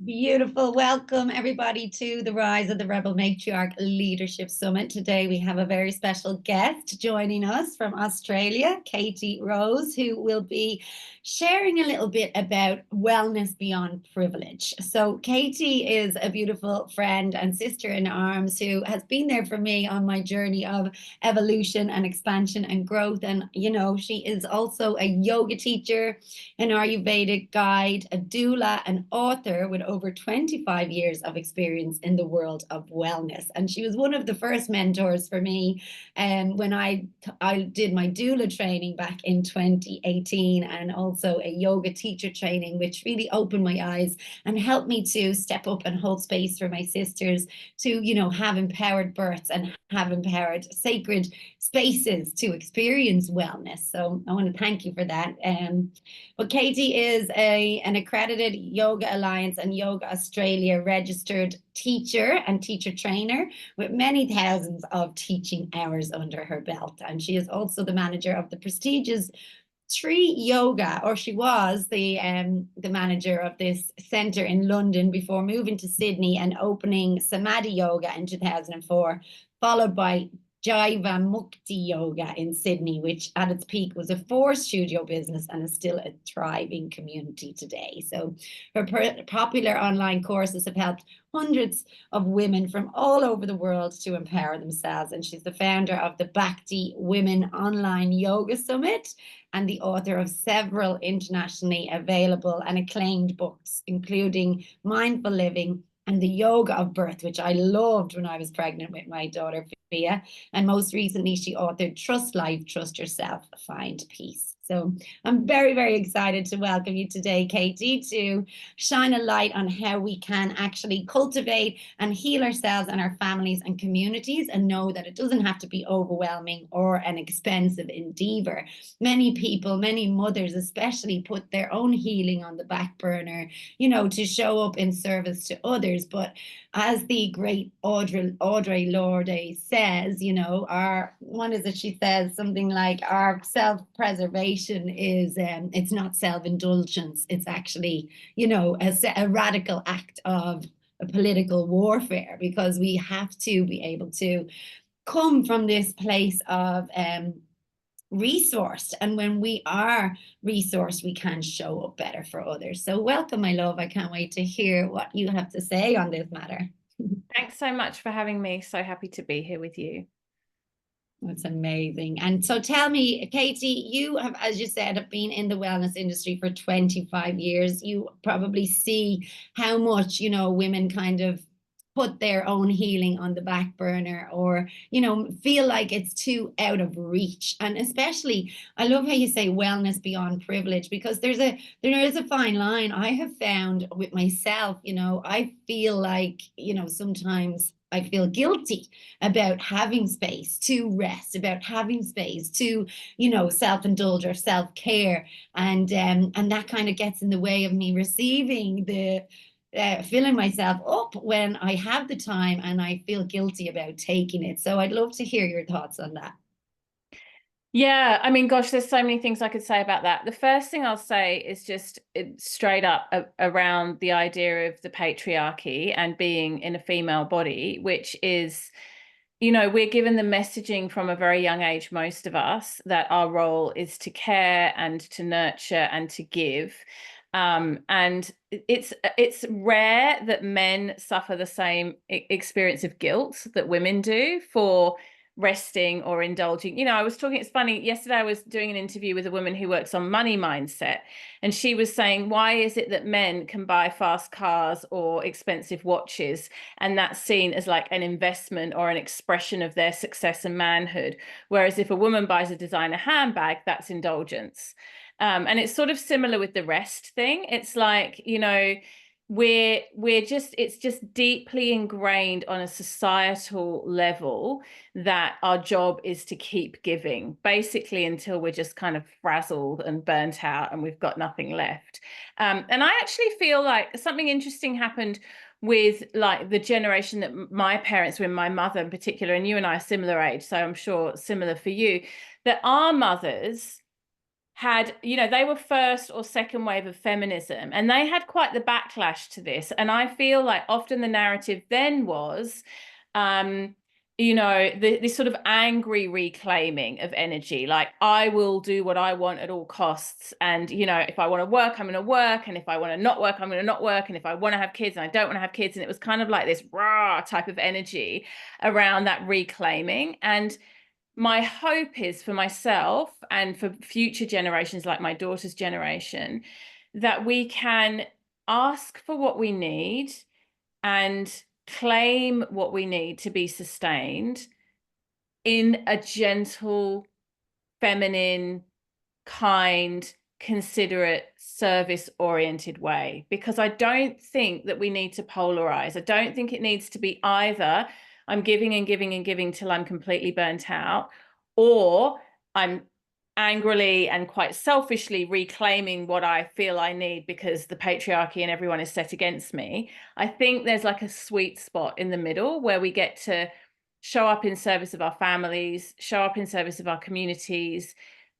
Beautiful. Welcome, everybody, to the Rise of the Rebel Matriarch Leadership Summit. Today, we have a very special guest joining us from Australia, Katie Rose, who will be sharing a little bit about wellness beyond privilege. So, Katie is a beautiful friend and sister in arms who has been there for me on my journey of evolution and expansion and growth. And, she is also a yoga teacher, an Ayurvedic guide, a doula, an author with over 25 years of experience in the world of wellness. And she was one of the first mentors for me when I did my doula training back in 2018, and also a yoga teacher training, which really opened my eyes and helped me to step up and hold space for my sisters to, have empowered births and have empowered sacred spaces to experience wellness. So I want to thank you for that. But Katie is an accredited Yoga Alliance and Yoga Australia registered teacher and teacher trainer with many thousands of teaching hours under her belt. And she is also the manager of the prestigious Tree Yoga, or she was the manager of this center in London before moving to Sydney and opening Samadhi Yoga in 2004, followed by Jiva Mukti Yoga in Sydney, which at its peak was a four-studio business and is still a thriving community today. So her popular online courses have helped hundreds of women from all over the world to empower themselves. And she's the founder of the Bhakti Women Online Yoga Summit and the author of several internationally available and acclaimed books, including Mindful Living and The Yoga of Birth, which I loved when I was pregnant with my daughter, Fia. And most recently, she authored Trust Life, Trust Yourself, Find Peace. So I'm very, very excited to welcome you today, Katie, to shine a light on how we can actually cultivate and heal ourselves and our families and communities, and know that it doesn't have to be overwhelming or an expensive endeavor. Many people, many mothers especially, put their own healing on the back burner, to show up in service to others. But as the great Audre Lorde says, one is that she says something like, our self-preservation is it's not self-indulgence, it's actually a radical act of a political warfare, because we have to be able to come from this place of resourced, and when we are resourced, we can show up better for others. So welcome, my love. I can't wait to hear what you have to say on this matter. Thanks so much for having me. So happy to be here with you. That's amazing. And so tell me, Katie, you have, as you said, have been in the wellness industry for 25 years. You probably see how much, women kind of put their own healing on the back burner, or feel like it's too out of reach. And especially, I love how you say wellness beyond privilege, because there is a fine line. I have found with myself, I feel like, sometimes I feel guilty about having space to rest, about having space to, self-indulge or self-care, and that kind of gets in the way of me receiving the filling myself up when I have the time, and I feel guilty about taking it. So I'd love to hear your thoughts on that. Yeah, I mean, gosh, there's so many things I could say about that. The first thing I'll say is just straight up around the idea of the patriarchy and being in a female body, which is, we're given the messaging from a very young age, most of us, that our role is to care and to nurture and to give. And it's rare that men suffer the same experience of guilt that women do for resting or indulging. I was talking, it's funny, yesterday I was doing an interview with a woman who works on money mindset, and she was saying, why is it that men can buy fast cars or expensive watches, and that's seen as like an investment or an expression of their success and manhood, whereas if a woman buys a designer handbag, that's indulgence. And it's sort of similar with the rest thing. It's like, it's just deeply ingrained on a societal level that our job is to keep giving, basically, until we're just kind of frazzled and burnt out and we've got nothing left. And I actually feel like something interesting happened with like the generation that my parents were in, my mother in particular, and you and I are similar age, so I'm sure similar for you, that our mothers had, you know, they were first or second wave of feminism, and they had quite the backlash to this. And I feel like often the narrative then was, you know, this sort of angry reclaiming of energy, like, I will do what I want at all costs. And, you know, if I want to work, I'm going to work. And if I want to not work, I'm going to not work. And if I want to have kids and I don't want to have kids. And it was kind of like this rah type of energy around that reclaiming. And my hope is for myself and for future generations, like my daughter's generation, that we can ask for what we need and claim what we need to be sustained in a gentle, feminine, kind, considerate, service-oriented way. Because I don't think that we need to polarize. I don't think it needs to be either I'm giving and giving and giving till I'm completely burnt out, or I'm angrily and quite selfishly reclaiming what I feel I need because the patriarchy and everyone is set against me. I think there's like a sweet spot in the middle where we get to show up in service of our families, show up in service of our communities,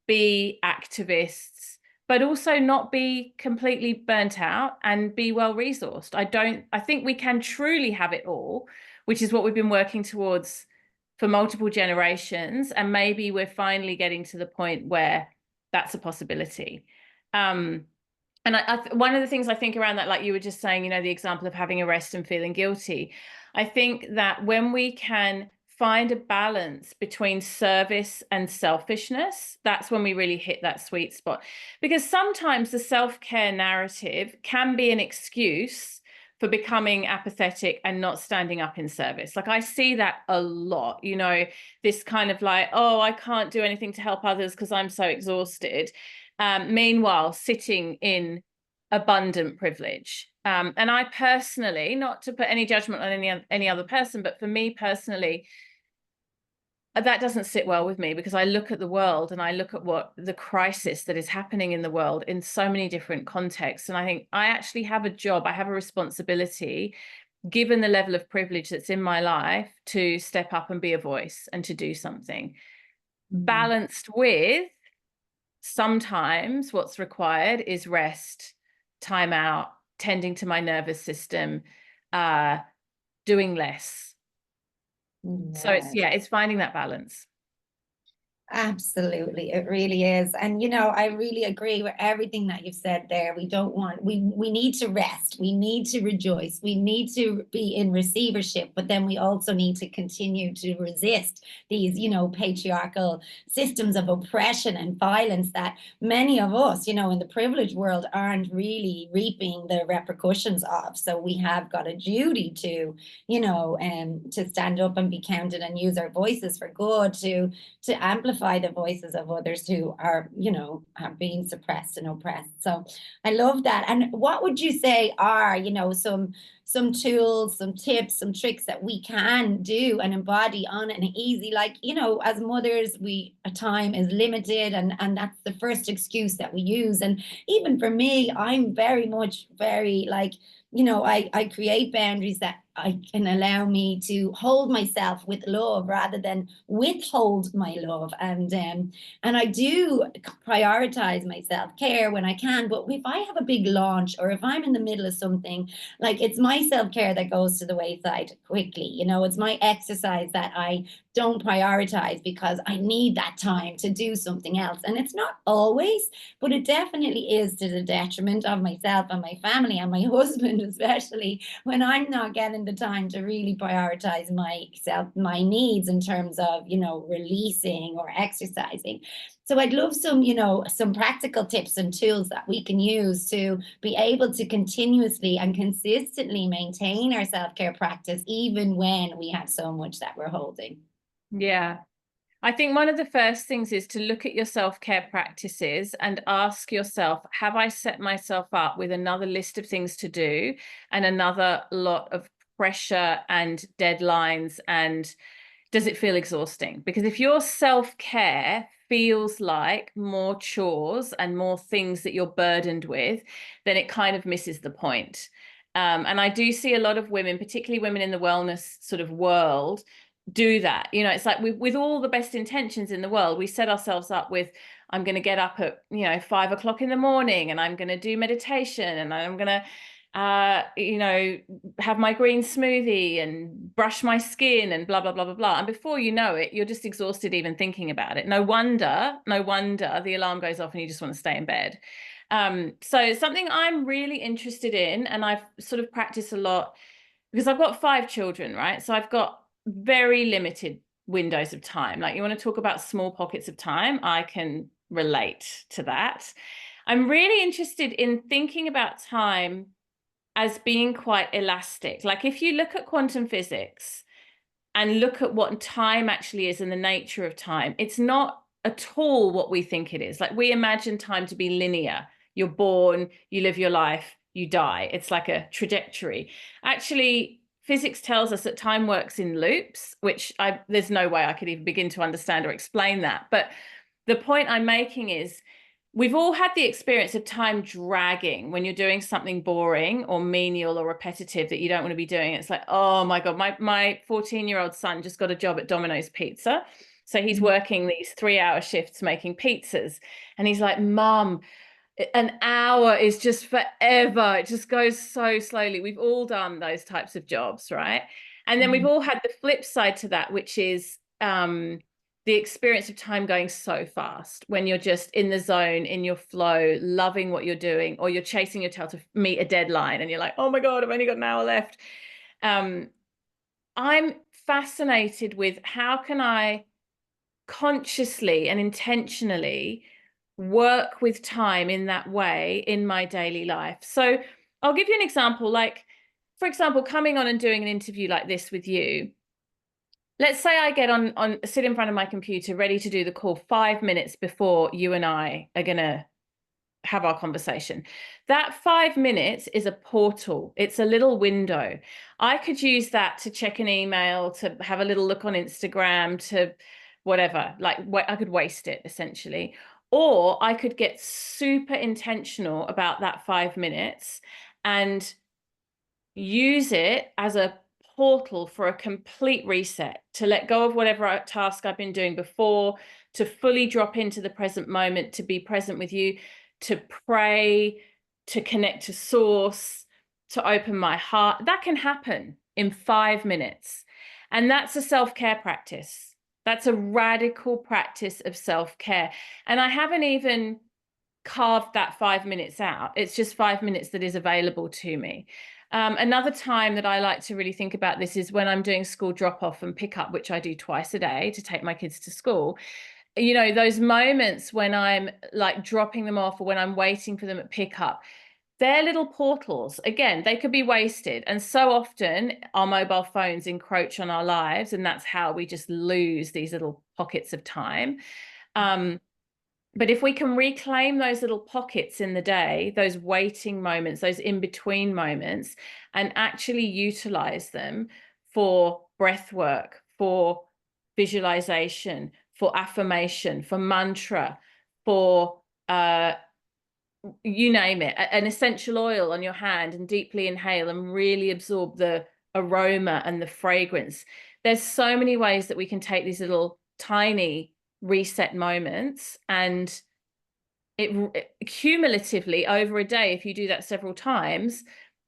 be activists, but also not be completely burnt out and be well resourced. I think we can truly have it all, which is what we've been working towards for multiple generations. And maybe we're finally getting to the point where that's a possibility. And one of the things I think around that, like you were just saying, you know, the example of having a rest and feeling guilty, I think that when we can find a balance between service and selfishness, that's when we really hit that sweet spot. Because sometimes the self-care narrative can be an excuse for becoming apathetic and not standing up in service. Like I see that a lot, you know, this kind of like, oh, I can't do anything to help others because I'm so exhausted. Meanwhile, sitting in abundant privilege. And I personally, not to put any judgment on any other person, but for me personally, that doesn't sit well with me, because I look at the world and I look at what the crisis that is happening in the world in so many different contexts. And I think I actually have a job, I have a responsibility, given the level of privilege that's in my life, to step up and be a voice and to do something. Balanced with, sometimes what's required is rest, time out, tending to my nervous system, doing less. So it's finding that balance. Absolutely, it really is. And you know, I really agree with everything that you've said there. We don't want, we need to rest, we need to rejoice, we need to be in receivership, but then we also need to continue to resist these, you know, patriarchal systems of oppression and violence that many of us, you know, in the privileged world aren't really reaping the repercussions of. So we have got a duty to, you know, to stand up and be counted and use our voices for good, to amplify the voices of others who are, you know, are being suppressed and oppressed. So I love that. And what would you say are, you know, some tools, some tips, some tricks that we can do and embody on an easy, like, you know, as mothers, time is limited, and that's the first excuse that we use. And even for me, I'm very much like, you know, I create boundaries that I can allow me to hold myself with love rather than withhold my love. And I do prioritize my self-care when I can. But if I have a big launch, or if I'm in the middle of something, like, it's my self-care that goes to the wayside quickly. You know, it's my exercise that I don't prioritize because I need that time to do something else. And it's not always, but it definitely is to the detriment of myself and my family and my husband, especially when I'm not getting the time to really prioritize myself, my needs in terms of, you know, releasing or exercising. So I'd love some, you know, some practical tips and tools that we can use to be able to continuously and consistently maintain our self-care practice, even when we have so much that we're holding. Yeah. I think one of the first things is to look at your self-care practices and ask yourself, have I set myself up with another list of things to do and another lot of pressure and deadlines, and does it feel exhausting? Because if your self-care feels like more chores and more things that you're burdened with, then it kind of misses the point. And I do see a lot of women, particularly women in the wellness sort of world, do that. You know, it's like with all the best intentions in the world, we set ourselves up with, I'm going to get up at, 5 o'clock in the morning, and I'm going to do meditation, and I'm going to have my green smoothie and brush my skin and blah, blah, blah, blah, blah. And before you know it, you're just exhausted even thinking about it. No wonder the alarm goes off and you just want to stay in bed. So it's something I'm really interested in, and I've sort of practiced a lot because I've got 5 children, right? So I've got very limited windows of time. Like, you want to talk about small pockets of time, I can relate to that. I'm really interested in thinking about time as being quite elastic. Like, if you look at quantum physics and look at what time actually is and the nature of time, it's not at all what we think it is. Like, we imagine time to be linear. You're born, you live your life, you die. It's like a trajectory. Actually, physics tells us that time works in loops, which there's no way I could even begin to understand or explain that. But the point I'm making is, we've all had the experience of time dragging when you're doing something boring or menial or repetitive that you don't want to be doing. It's like, oh my God, my 14-year-old son just got a job at Domino's Pizza. So he's working these 3-hour shifts making pizzas. And he's like, Mum, an hour is just forever. It just goes so slowly. We've all done those types of jobs, right? And then we've all had the flip side to that, which is the experience of time going so fast when you're just in the zone, in your flow, loving what you're doing, or you're chasing your tail to meet a deadline and you're like, oh my God, I've only got an hour left. I'm fascinated with how can I consciously and intentionally work with time in that way in my daily life. So I'll give you an example. Like, for example, coming on and doing an interview like this with you. Let's say I get sit in front of my computer, ready to do the call 5 minutes before you and I are going to have our conversation. That 5 minutes is a portal. It's a little window. I could use that to check an email, to have a little look on Instagram, to whatever. Like, I could waste it essentially. Or I could get super intentional about that 5 minutes and use it as a portal for a complete reset, to let go of whatever task I've been doing before, to fully drop into the present moment, to be present with you, to pray, to connect to source, to open my heart. That can happen in 5 minutes. And that's a self-care practice. That's a radical practice of self-care. And I haven't even carved that 5 minutes out. It's just 5 minutes that is available to me. Another time that I like to really think about this is when I'm doing school drop-off and pick-up, which I do twice a day to take my kids to school. You know, those moments when I'm like dropping them off or when I'm waiting for them at pick-up, they're little portals. Again, they could be wasted. And so often our mobile phones encroach on our lives, and that's how we just lose these little pockets of time. But if we can reclaim those little pockets in the day, those waiting moments, those in-between moments, and actually utilize them for breath work, for visualization, for affirmation, for mantra, for you name it, an essential oil on your hand, and deeply inhale and really absorb the aroma and the fragrance. There's so many ways that we can take these little tiny reset moments, and it cumulatively over a day, if you do that several times,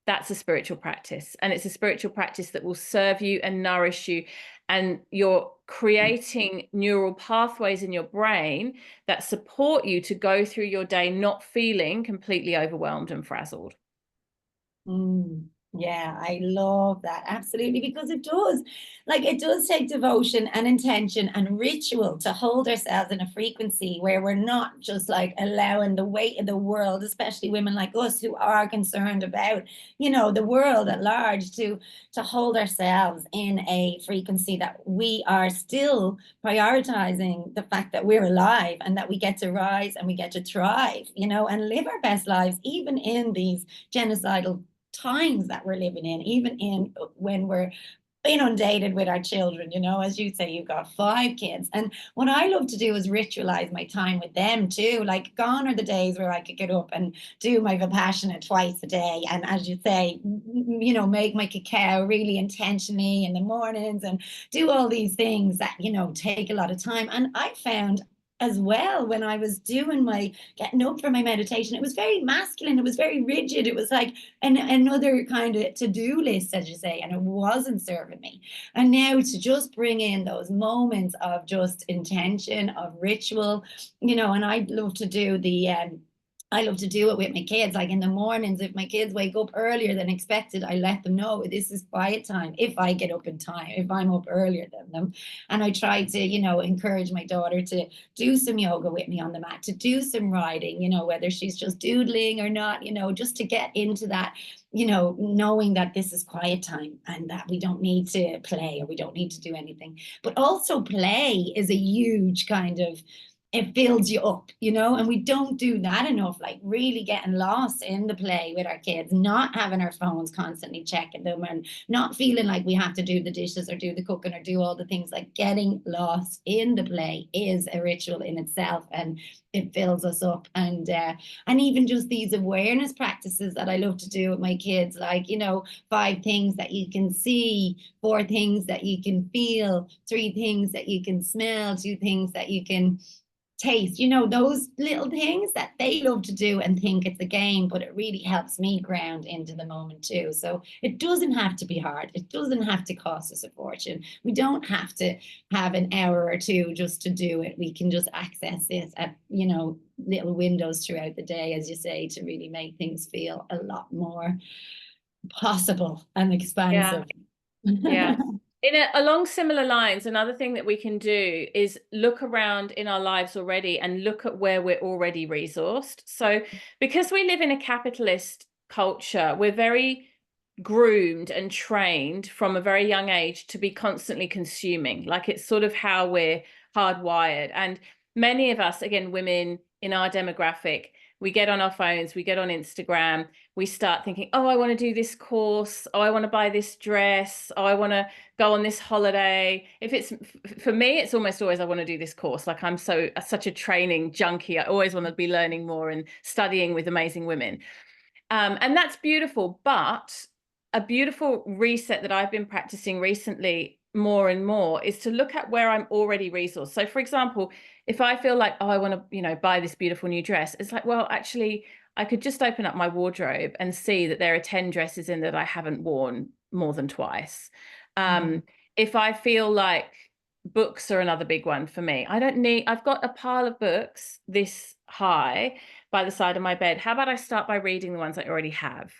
that's a spiritual practice. And it's a spiritual practice that will serve you and nourish you, and you're creating neural pathways in your brain that support you to go through your day not feeling completely overwhelmed and frazzled. Yeah, I love that. Absolutely. Because it does take devotion and intention and ritual to hold ourselves in a frequency where we're not just like allowing the weight of the world, especially women like us who are concerned about, the world at large, to hold ourselves in a frequency that we are still prioritizing the fact that we're alive and that we get to rise and we get to thrive, and live our best lives, even in these genocidal times that we're living in, even in when we're inundated with our children. As you say, you've got 5 kids, and what I love to do is ritualize my time with them too. Like, gone are the days where I could get up and do my Vipassana twice a day, and as you say, make my cacao really intentionally in the mornings and do all these things that take a lot of time. And I found as well when I was doing my getting up for my meditation. It was very masculine, it was very rigid, it was like another kind of to-do list, as you say, and it wasn't serving me. And now to just bring in those moments of just intention, of ritual, you know, and I love to do I love to do it with my kids. Like in the mornings, if my kids wake up earlier than expected, I let them know this is quiet time. If I get up in time, if I'm up earlier than them. And I try to, you know, encourage my daughter to do some yoga with me on the mat, to do some writing, you know, whether she's just doodling or not, you know, just to get into that, you know, knowing that this is quiet time and that we don't need to play or we don't need to do anything. But also play is a huge kind of, it builds you up, you know, and we don't do that enough, like really getting lost in the play with our kids, not having our phones constantly checking them and not feeling like we have to do the dishes or do the cooking or do all the things. Like getting lost in the play is a ritual in itself, and it fills us up. And even just these awareness practices that I love to do with my kids, like, you know, 5 things that you can see, 4 things that you can feel, 3 things that you can smell, 2 things that you can taste, you know, those little things that they love to do and think it's a game, but it really helps me ground into the moment too. So it doesn't have to be hard. It doesn't have to cost us a fortune. We don't have to have an hour or 2 just to do it. We can just access this at, you know, little windows throughout the day, as you say, to really make things feel a lot more possible and expansive. Yeah. Along similar lines, another thing that we can do is look around in our lives already and look at where we're already resourced. So because we live in a capitalist culture, we're very groomed and trained from a very young age to be constantly consuming. Like it's sort of how we're hardwired. And many of us, again, women in our demographic, we get on our phones, we get on Instagram, we start thinking, oh, I want to do this course. Oh, I want to buy this dress. Oh, I want to go on this holiday. If it's for me, it's almost always I want to do this course. Like I'm such a training junkie. I always want to be learning more and studying with amazing women. And that's beautiful. But a beautiful reset that I've been practicing recently more and more is to look at where I'm already resourced. So for example, if I feel like, oh, I want to, you know, buy this beautiful new dress, it's like, well, actually, I could just open up my wardrobe and see that there are 10 dresses in that I haven't worn more than twice. If I feel like books are another big one for me, I've got a pile of books this high by the side of my bed. How about I start by reading the ones I already have?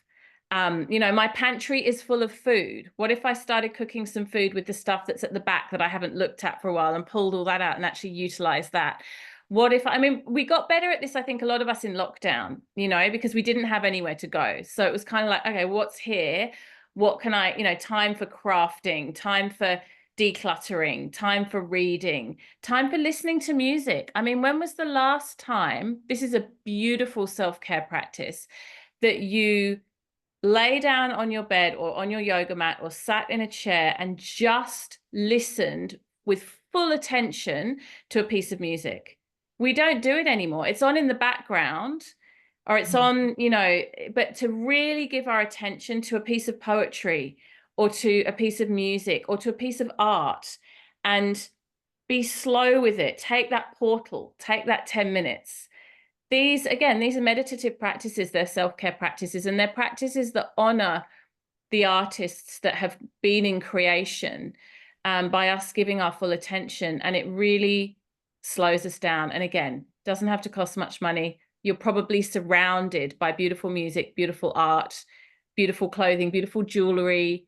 You know, my pantry is full of food. What if I started cooking some food with the stuff that's at the back that I haven't looked at for a while and pulled all that out and actually utilize that? What if, I mean, we got better at this, I think, a lot of us in lockdown, you know, because we didn't have anywhere to go. So it was kind of like, okay, what's here? What can I, you know, time for crafting, time for decluttering, time for reading, time for listening to music. I mean, when was the last time, this is a beautiful self-care practice, that you lay down on your bed or on your yoga mat or sat in a chair and just listened with full attention to a piece of music? We don't do it anymore. It's on in the background or it's on, you know, but to really give our attention to a piece of poetry or to a piece of music or to a piece of art and be slow with it. Take that portal, take that 10 minutes. These are meditative practices, they're self-care practices, and they're practices that honor the artists that have been in creation by us giving our full attention. And it really slows us down. And again, doesn't have to cost much money. You're probably surrounded by beautiful music, beautiful art, beautiful clothing, beautiful jewelry,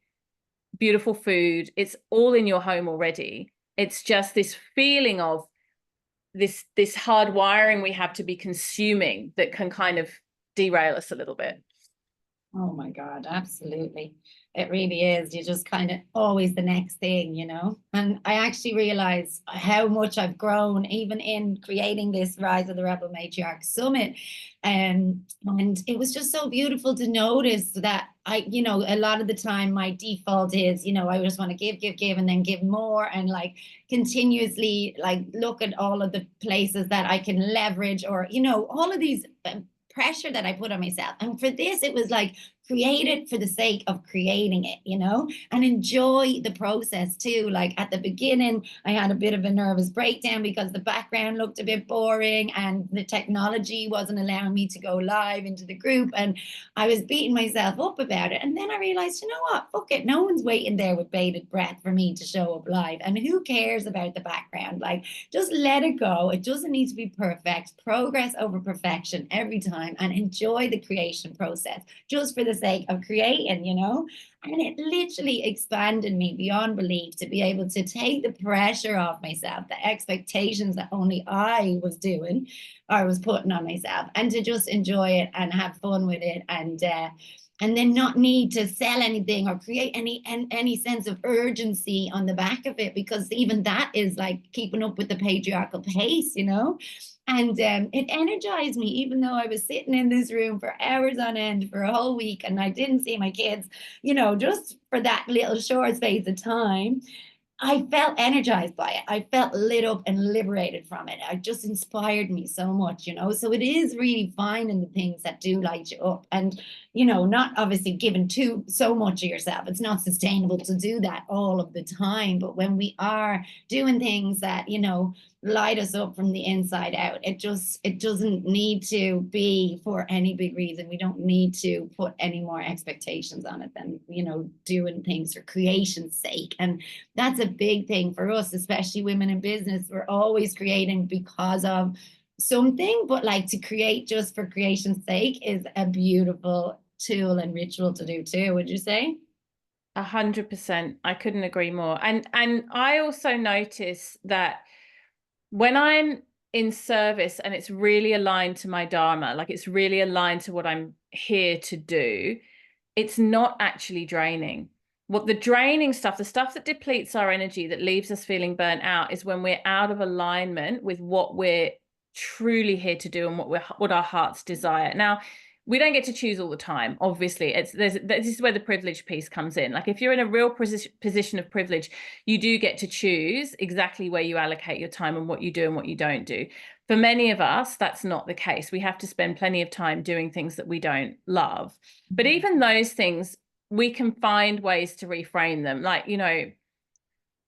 beautiful food. It's all in your home already. It's just this feeling of this hard wiring we have to be consuming that can kind of derail us a little bit. Oh my God, absolutely. It really is. You're just kind of always the next thing, you know? And I actually realized how much I've grown even in creating this Rise of the Rebel Matriarch Summit. And it was just so beautiful to notice that you know, a lot of the time my default is, you know, I just want to give, and then give more and like continuously like look at all of the places that I can leverage or, you know, all of these pressure that I put on myself. And for this, it was like create it for the sake of creating it, you know, and enjoy the process too. Like at the beginning, I had a bit of a nervous breakdown because the background looked a bit boring and the technology wasn't allowing me to go live into the group. And I was beating myself up about it. And then I realized, you know what? Fuck it. No one's waiting there with bated breath for me to show up live. And who cares about the background? Like, just let it go. It doesn't need to be perfect. Progress over perfection every time, and enjoy the creation process just for the sake of creating, you know? And it literally expanded me beyond belief to be able to take the pressure off myself, the expectations that only I was doing or was putting on myself, and to just enjoy it and have fun with it, and then not need to sell anything or create any sense of urgency on the back of it, because even that is like keeping up with the patriarchal pace, you know. And it energized me, even though I was sitting in this room for hours on end for a whole week and I didn't see my kids, you know, just for that little short space of time. I felt energized by it. I felt lit up and liberated from it. It just inspired me so much, you know. So it is really finding the things that do light you up, and, you know, not obviously giving so much of yourself. It's not sustainable to do that all of the time. But when we are doing things that, you know, light us up from the inside out, it doesn't need to be for any big reason. We don't need to put any more expectations on it than, you know, doing things for creation's sake. And that's a big thing for us, especially women in business. We're always creating because of something, but like to create just for creation's sake is a beautiful tool and ritual to do too, would you say? 100%. I couldn't agree more. And I also notice that when I'm in service and it's really aligned to my dharma, like it's really aligned to what I'm here to do, it's not actually draining. What the draining stuff, the stuff that depletes our energy, that leaves us feeling burnt out, is when we're out of alignment with what we're truly here to do and what our hearts desire. Now, we don't get to choose all the time, obviously. This is where the privilege piece comes in. Like if you're in a real position of privilege, you do get to choose exactly where you allocate your time and what you do and what you don't do. For many of us, that's not the case. We have to spend plenty of time doing things that we don't love. But even those things, we can find ways to reframe them. Like, you know,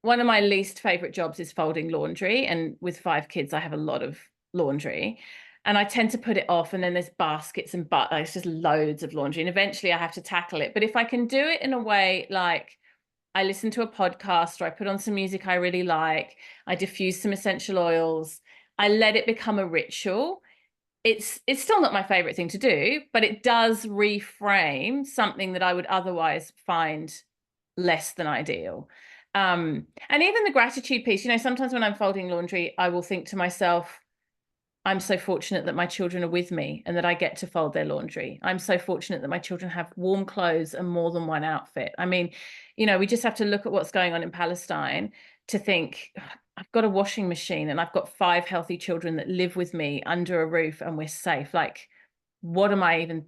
one of my least favorite jobs is folding laundry. And with 5 kids, I have a lot of laundry. And I tend to put it off, and then there's baskets and it's just loads of laundry. And eventually I have to tackle it. But if I can do it in a way like I listen to a podcast, or I put on some music I really like, I diffuse some essential oils, I let it become a ritual. It's still not my favorite thing to do, but it does reframe something that I would otherwise find less than ideal. And even the gratitude piece, you know, sometimes when I'm folding laundry, I will think to myself, I'm so fortunate that my children are with me and that I get to fold their laundry. I'm so fortunate that my children have warm clothes and more than one outfit. I mean, you know, we just have to look at what's going on in Palestine to think, I've got a washing machine and I've got 5 healthy children that live with me under a roof and we're safe. Like, what am I even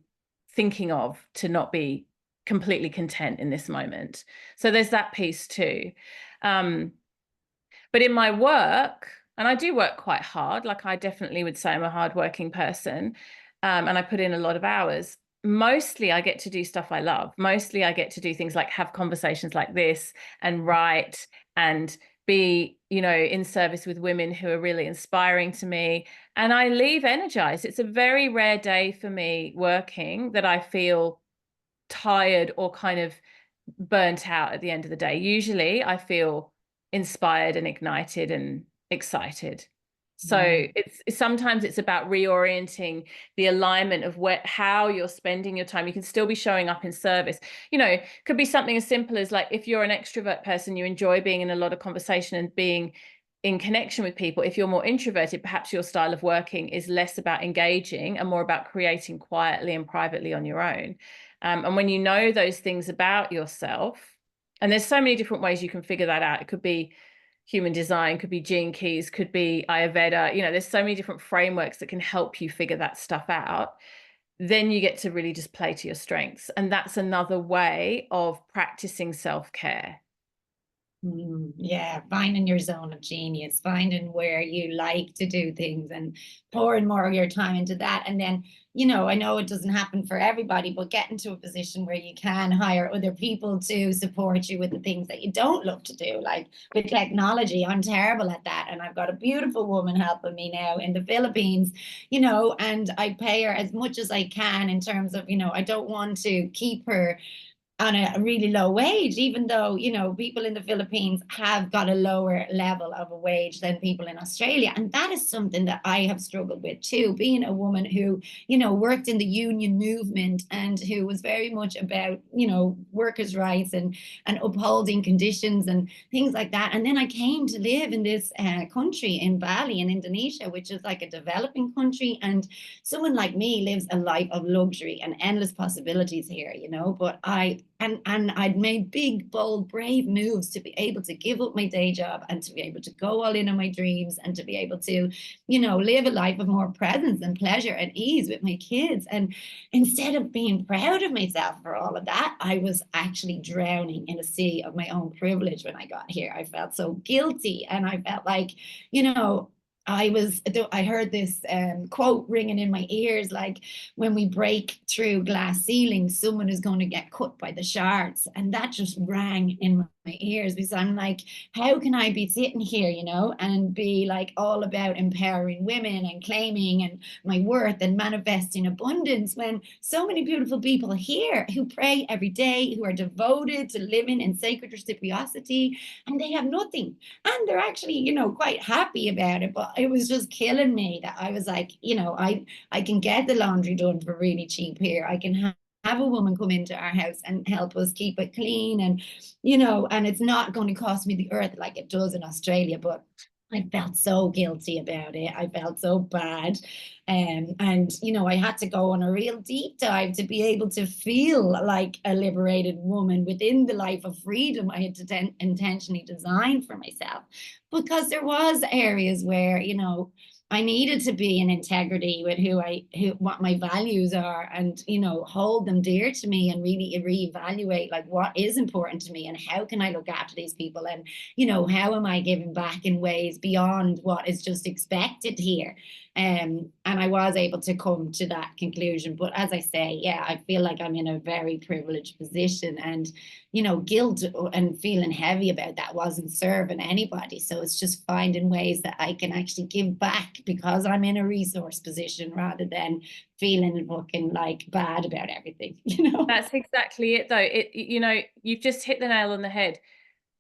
thinking of to not be completely content in this moment? So there's that piece too. But in my work, and I do work quite hard, like I definitely would say I'm a hardworking person, and I put in a lot of hours. Mostly I get to do stuff I love. Mostly I get to do things like have conversations like this and write and be, you know, in service with women who are really inspiring to me. And I leave energized. It's a very rare day for me working that I feel tired or kind of burnt out at the end of the day. Usually I feel inspired and ignited and excited. So it's sometimes it's about reorienting the alignment of how you're spending your time. You can still be showing up in service. You know, could be something as simple as, like, if you're an extrovert person, you enjoy being in a lot of conversation and being in connection with people. If you're more introverted, perhaps your style of working is less about engaging and more about creating quietly and privately on your own. And when you know those things about yourself, and there's so many different ways you can figure that out. It could be human design, could be gene keys, could be ayurveda. You know, there's so many different frameworks that can help you figure that stuff out. Then you get to really just play to your strengths. And that's another way of practicing self-care. Yeah, finding your zone of genius, finding where you like to do things and pouring more of your time into that. And then, I know it doesn't happen for everybody, but get into a position where you can hire other people to support you with the things that you don't love to do. Like with technology, I'm terrible at that. And I've got a beautiful woman helping me now in the Philippines, and I pay her as much as I can in terms of, I don't want to keep her on a really low wage, even though, people in the Philippines have got a lower level of a wage than people in Australia. And that is something that I have struggled with too, being a woman who, worked in the union movement and who was very much about, workers' rights and upholding conditions and things like that. And then I came to live in this country in Bali in Indonesia, which is like a developing country. And someone like me lives a life of luxury and endless possibilities here, but I'd made big, bold, brave moves to be able to give up my day job and to be able to go all in on my dreams and to be able to, live a life of more presence and pleasure and ease with my kids. And instead of being proud of myself for all of that, I was actually drowning in a sea of my own privilege when I got here. I felt so guilty, and I felt like, you know, I heard this quote ringing in my ears, like, when we break through glass ceilings, someone is going to get cut by the shards. And that just rang in my ears, because I'm like, how can I be sitting here, and be like all about empowering women and claiming and my worth and manifesting abundance, when so many beautiful people here who pray every day, who are devoted to living in sacred reciprocity, and they have nothing, and they're actually, quite happy about it. But it was just killing me that I was like, I can get the laundry done for really cheap here. I can have a woman come into our house and help us keep it clean, and it's not going to cost me the earth like it does in Australia. But I felt so guilty about it. I felt so bad. And, I had to go on a real deep dive to be able to feel like a liberated woman within the life of freedom I had intentionally designed for myself. Because there was areas where, I needed to be in integrity with what my values are, and, hold them dear to me, and really reevaluate like what is important to me and how can I look after these people, and, how am I giving back in ways beyond what is just expected here. And I was able to come to that conclusion. But as I say, yeah, I feel like I'm in a very privileged position, and, guilt and feeling heavy about that wasn't serving anybody. So it's just finding ways that I can actually give back because I'm in a resource position, rather than feeling fucking like bad about everything. That's exactly it, though. You've just hit the nail on the head.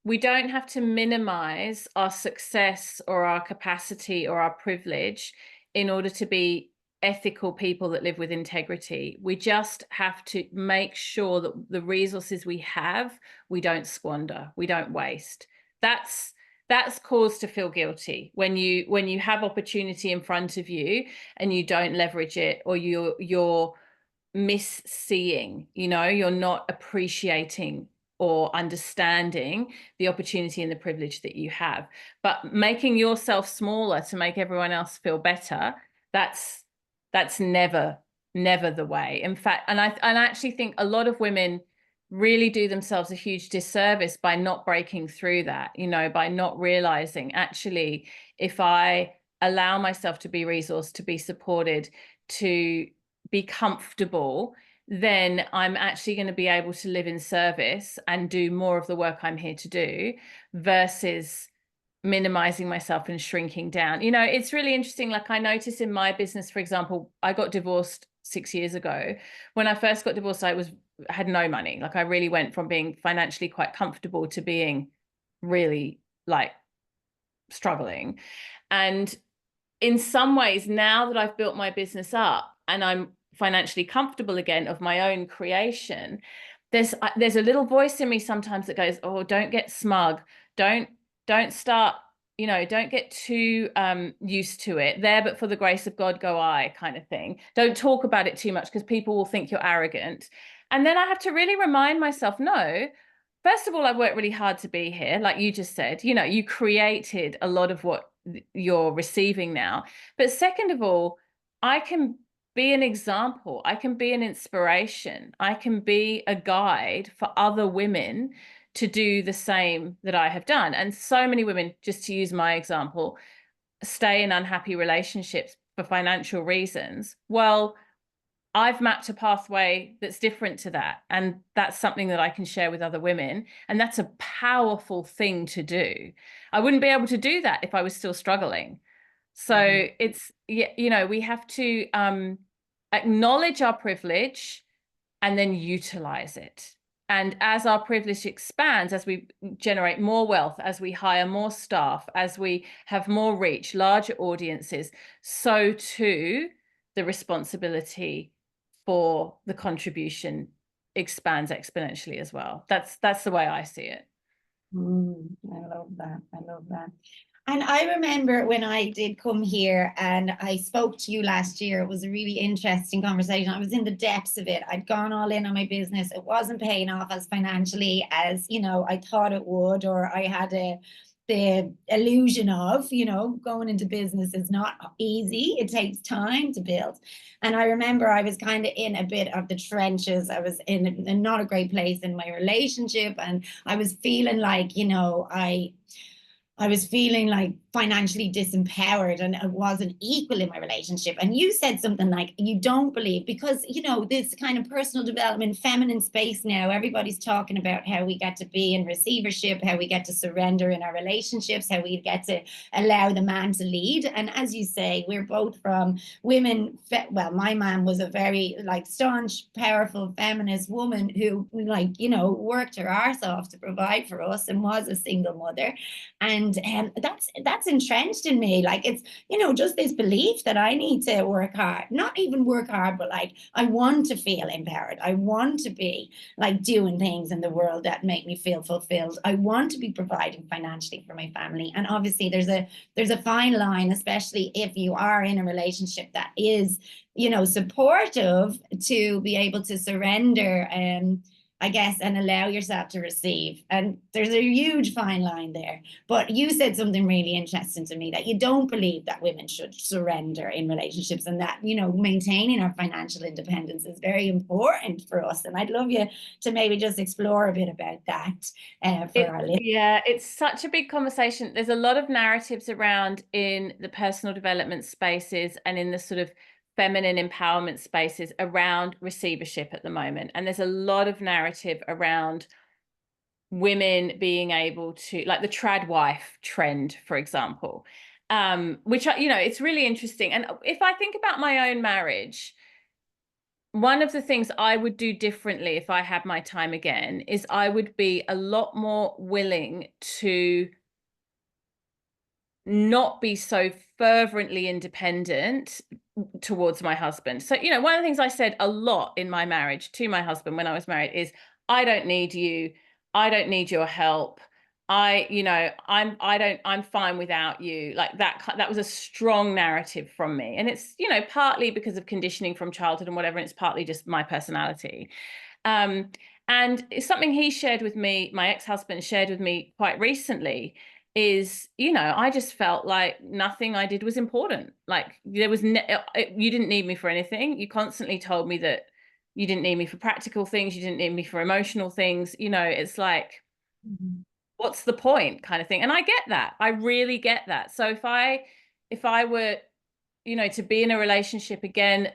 We don't have to minimize our success or our capacity or our privilege in order to be ethical people that live with integrity. We just have to make sure that the resources we have, we don't squander, we don't waste. That's cause to feel guilty when you have opportunity in front of you and you don't leverage it, or you're misseeing, you're not appreciating or understanding the opportunity and the privilege that you have. But making yourself smaller to make everyone else feel better, that's never the way. In fact, and I actually think a lot of women really do themselves a huge disservice by not breaking through that, by not realizing, actually, if I allow myself to be resourced, to be supported, to be comfortable, then I'm actually going to be able to live in service and do more of the work I'm here to do, versus minimizing myself and shrinking down. It's really interesting. Like, I notice in my business, for example, I got divorced 6 years ago. When I first got divorced, I had no money. Like, I really went from being financially quite comfortable to being really like struggling. And in some ways, now that I've built my business up and I'm financially comfortable again of my own creation, there's a little voice in me sometimes that goes, oh, don't get smug, don't start, don't get too used to it. There but for the grace of God go I, kind of thing. Don't talk about it too much because people will think you're arrogant. And then I have to really remind myself, no, first of all, I've worked really hard to be here. Like you just said, you created a lot of what you're receiving now. But second of all, I can be an example. I can be an inspiration. I can be a guide for other women to do the same that I have done. And so many women, just to use my example, stay in unhappy relationships for financial reasons. Well, I've mapped a pathway that's different to that. And that's something that I can share with other women. And that's a powerful thing to do. I wouldn't be able to do that if I was still struggling. So it's, you know, we have to acknowledge our privilege and then utilize it. And as our privilege expands, as we generate more wealth, as we hire more staff, as we have more reach, larger audiences, so too the responsibility for the contribution expands exponentially as well. That's the way I see it. I love that. I love that. And I remember when I did come here and I spoke to you last year, it was a really interesting conversation. I was in the depths of it. I'd gone all in on my business. It wasn't paying off as financially as, you know, I thought it would, or I had the illusion of, you know, going into business is not easy. It takes time to build. And I remember I was kind of in a bit of the trenches. I was in not a great place in my relationship. And I was feeling like, you know, I was feeling like financially disempowered and I wasn't equal in my relationship. And you said something like, you don't believe, because, you know, this kind of personal development, feminine space now, everybody's talking about how we get to be in receivership, how we get to surrender in our relationships, how we get to allow the man to lead. And as you say, we're both from women. Well, my mom was a very like staunch, powerful feminist woman who, like, you know, worked her arse off to provide for us and was a single mother. And that's entrenched in me. Like, it's, you know, just this belief that I need to work hard, not even work hard, but like I want to feel empowered. I want to be like doing things in the world that make me feel fulfilled. I want to be providing financially for my family. And obviously there's a fine line, especially if you are in a relationship that is, you know, supportive, to be able to surrender I guess, and allow yourself to receive. And there's a huge fine line there. But you said something really interesting to me, that you don't believe that women should surrender in relationships, and that, you know, maintaining our financial independence is very important for us. And I'd love you to maybe just explore a bit about that for our listeners. Yeah, it's such a big conversation. There's a lot of narratives around in the personal development spaces and in the sort of feminine empowerment spaces around receivership at the moment. And there's a lot of narrative around women being able to, like the trad wife trend, for example, which, you know, it's really interesting. And if I think about my own marriage, one of the things I would do differently if I had my time again is I would be a lot more willing to not be so fervently independent towards my husband. So, you know, one of the things I said a lot in my marriage to my husband when I was married is, I don't need you. I don't need your help. You know, I'm fine without you. Like that was a strong narrative from me. And it's, you know, partly because of conditioning from childhood and whatever, and it's partly just my personality. And it's something he shared with me, my ex-husband shared with me quite recently, is, you know, I just felt like nothing I did was important. Like there was, you didn't need me for anything. You constantly told me that you didn't need me for practical things. You didn't need me for emotional things. You know, it's like, what's the point kind of thing. And I get that. I really get that. So if I were, you know, to be in a relationship again,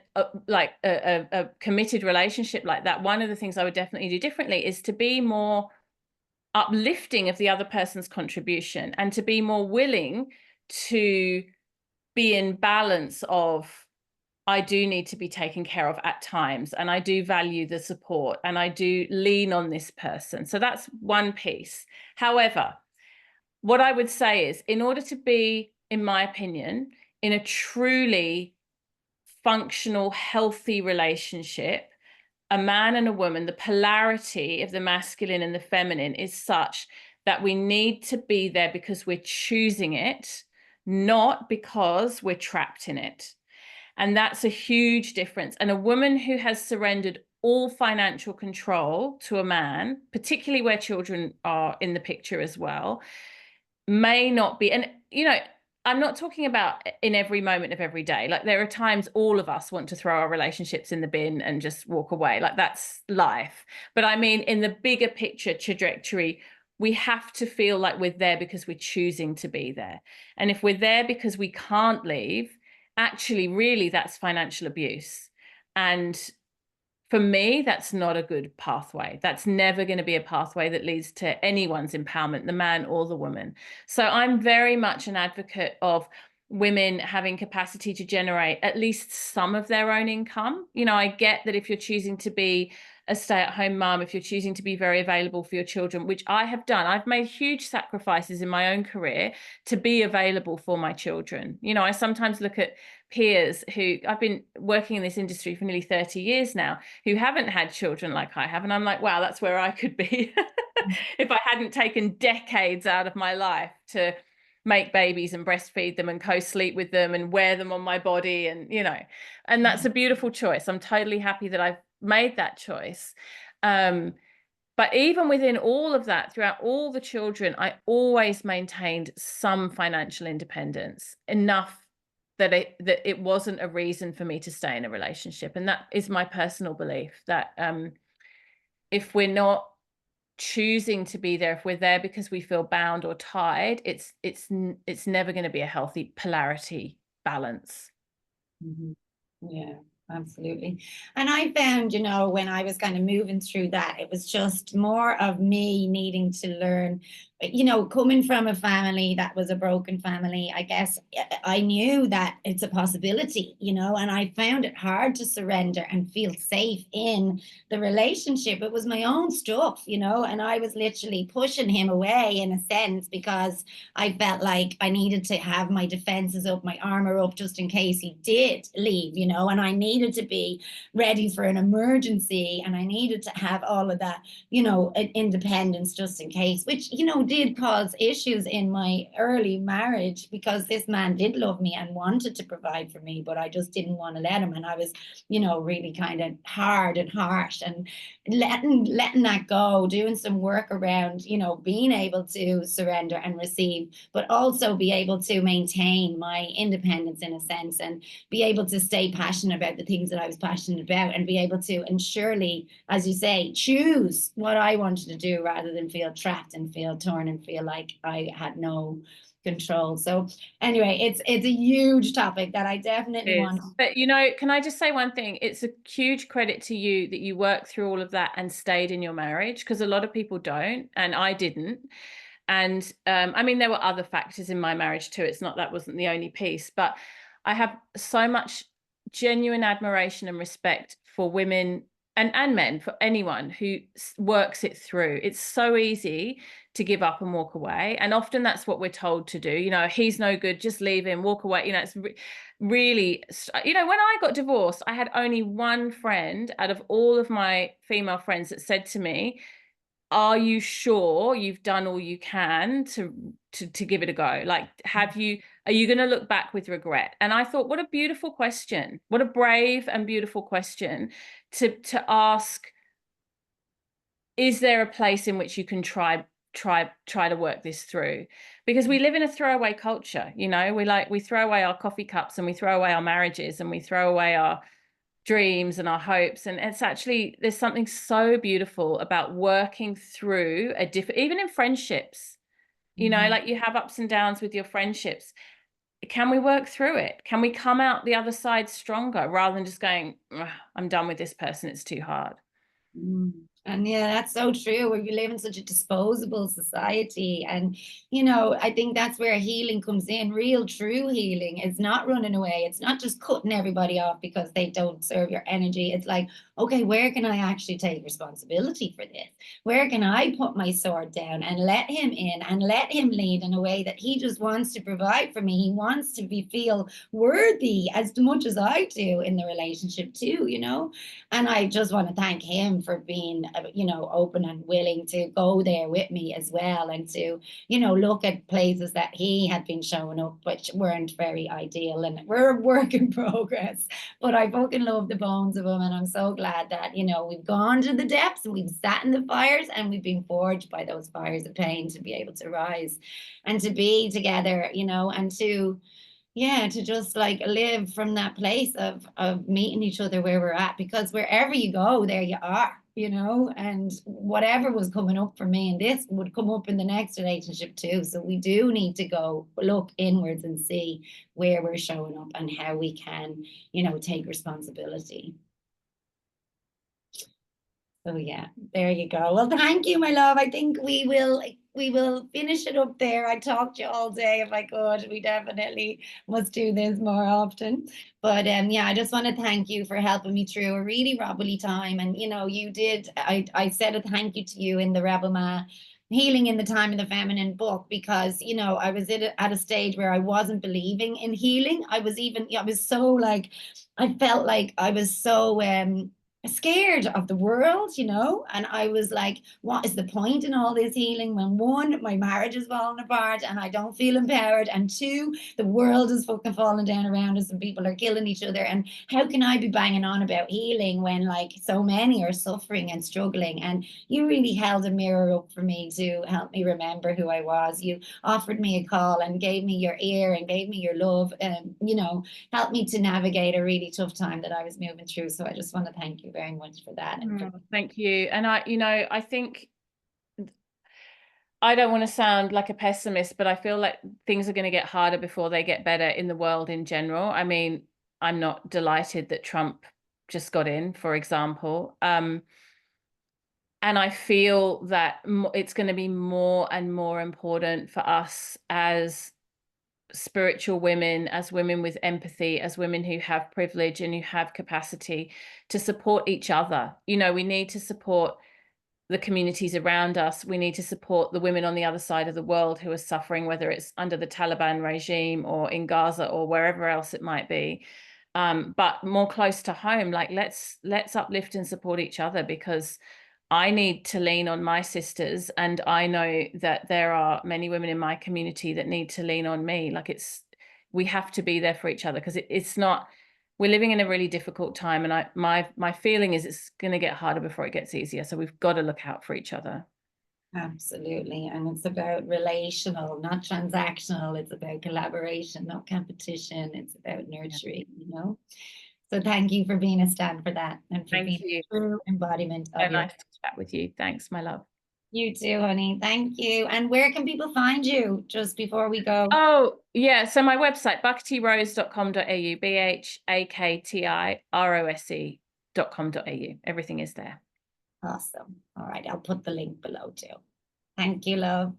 like a committed relationship like that, one of the things I would definitely do differently is to be more uplifting of the other person's contribution, and to be more willing to be in balance of, I do need to be taken care of at times, and I do value the support, and I do lean on this person. So that's one piece. However, what I would say is, in order to be, in my opinion, in a truly functional, healthy relationship, a man and a woman, the polarity of the masculine and the feminine is such that we need to be there because we're choosing it, not because we're trapped in it. And that's a huge difference. And a woman who has surrendered all financial control to a man, particularly where children are in the picture as well, may not be. And, you know, I'm not talking about in every moment of every day. Like, there are times all of us want to throw our relationships in the bin and just walk away. Like, that's life. But I mean, in the bigger picture trajectory, we have to feel like we're there because we're choosing to be there. And if we're there because we can't leave, actually, really, that's financial abuse. And for me, that's not a good pathway. That's never going to be a pathway that leads to anyone's empowerment, the man or the woman. So I'm very much an advocate of women having capacity to generate at least some of their own income. You know, I get that if you're choosing to be a stay-at-home mum, if you're choosing to be very available for your children, which I have done, I've made huge sacrifices in my own career to be available for my children. You know, I sometimes look at peers who, I've been working in this industry for nearly 30 years now, who haven't had children like I have. And I'm like, wow, that's where I could be if I hadn't taken decades out of my life to make babies and breastfeed them and co-sleep with them and wear them on my body. And, you know, and that's a beautiful choice. I'm totally happy that I've made that choice. But even within all of that, throughout all the children, I always maintained some financial independence, enough that it wasn't a reason for me to stay in a relationship. And that is my personal belief, that if we're not choosing to be there, if we're there because we feel bound or tied, it's never going to be a healthy polarity balance. Mm-hmm. Yeah, absolutely. And I found, you know, when I was kind of moving through that, it was just more of me needing to learn, you know, coming from a family that was a broken family. I guess I knew that it's a possibility, you know, and I found it hard to surrender and feel safe in the relationship. It was my own stuff, you know, and I was literally pushing him away in a sense because I felt like I needed to have my defenses up, my armor up, just in case he did leave, you know, and I needed to be ready for an emergency, and I needed to have all of that, you know, independence just in case, which, you know, did cause issues in my early marriage, because this man did love me and wanted to provide for me, but I just didn't want to let him. And I was, you know, really kind of hard and harsh, and letting that go, doing some work around, you know, being able to surrender and receive, but also be able to maintain my independence in a sense, and be able to stay passionate about the things that I was passionate about, and be able to, and surely, as you say, choose what I wanted to do rather than feel trapped and feel torn and feel like I had no control. So anyway, it's a huge topic that I definitely want. But, you know, can I just say one thing? It's a huge credit to you that you worked through all of that and stayed in your marriage, because a lot of people don't, and I didn't. And I mean, there were other factors in my marriage too. It's not, that wasn't the only piece, but I have so much genuine admiration and respect for women and men, for anyone who works it through. It's so easy to give up and walk away, and often that's what we're told to do. You know, he's no good, just leave him, walk away. You know, it's really, you know, when I got divorced, I had only one friend out of all of my female friends that said to me, are you sure you've done all you can to give it a go? Like, are you going to look back with regret? And I thought, what a beautiful question. What a brave and beautiful question to ask. Is there a place in which you can try to work this through? Because we live in a throwaway culture. You know, we throw away our coffee cups, and we throw away our marriages, and we throw away our dreams and our hopes. And it's actually, there's something so beautiful about working through even in friendships, you know, like you have ups and downs with your friendships. Can we work through it? Can we come out the other side stronger, rather than just going, I'm done with this person, it's too hard? And yeah, that's so true. We live in such a disposable society. And, you know, I think that's where healing comes in. Real, true healing is not running away. It's not just cutting everybody off because they don't serve your energy. It's like, okay, where can I actually take responsibility for this? Where can I put my sword down and let him in and let him lead in a way that he just wants to provide for me? He wants to feel worthy as much as I do in the relationship too, you know? And I just want to thank him for being you know, open and willing to go there with me as well, and to, you know, look at places that he had been showing up which weren't very ideal, and we're a work in progress. But I fucking love the bones of them, and I'm so glad that, you know, we've gone to the depths, we've sat in the fires, and we've been forged by those fires of pain to be able to rise and to be together, you know, and to, yeah, to just like live from that place of meeting each other where we're at, because wherever you go, there you are, you know, and whatever was coming up for me and this would come up in the next relationship too. So we do need to go look inwards and see where we're showing up and how we can, you know, take responsibility. So yeah, there you go. Well, thank you, my love. I think we will finish it up there. I talked to you all day if I could. We definitely must do this more often. But yeah, I just want to thank you for helping me through a really wobbly time. And you know, you did. I said a thank you to you in the Rebel Ma Healing in the Time of the Feminine book, because you know I was at a stage where I wasn't believing in healing. I was so like, I felt like I was so scared of the world, you know, and I was like, what is the point in all this healing when one, my marriage is falling apart and I don't feel empowered, and two, the world is fucking falling down around us and people are killing each other, and how can I be banging on about healing when like so many are suffering and struggling? And you really held a mirror up for me to help me remember who I was. You offered me a call and gave me your ear and gave me your love, and you know, helped me to navigate a really tough time that I was moving through. So I just want to thank you very much for that. And for Thank you. And you know, I think, I don't want to sound like a pessimist, but I feel like things are going to get harder before they get better in the world in general. I mean, I'm not delighted that Trump just got in, for example. And I feel that it's going to be more and more important for us as spiritual women, as women with empathy, as women who have privilege and who have capacity to support each other. You know, we need to support the communities around us. We need to support the women on the other side of the world who are suffering, whether it's under the Taliban regime or in Gaza or wherever else it might be. But more close to home, like let's uplift and support each other, because I need to lean on my sisters, and I know that there are many women in my community that need to lean on me. Like we have to be there for each other, because it's not, we're living in a really difficult time, and my feeling is it's going to get harder before it gets easier. So we've got to look out for each other. absolutely. And it's about relational, not transactional. It's about collaboration, not competition. It's about nurturing, you know. So thank you for being a stand for that, and for being a true embodiment of So your. nice to chat with you. Thanks, my love. You too, honey. Thank you. And where can people find you just before we go? Oh, yeah. So my website, bhaktirose.com.au, BHAKTIROSE.com.au. Everything is there. Awesome. All right. I'll put the link below too. Thank you, love.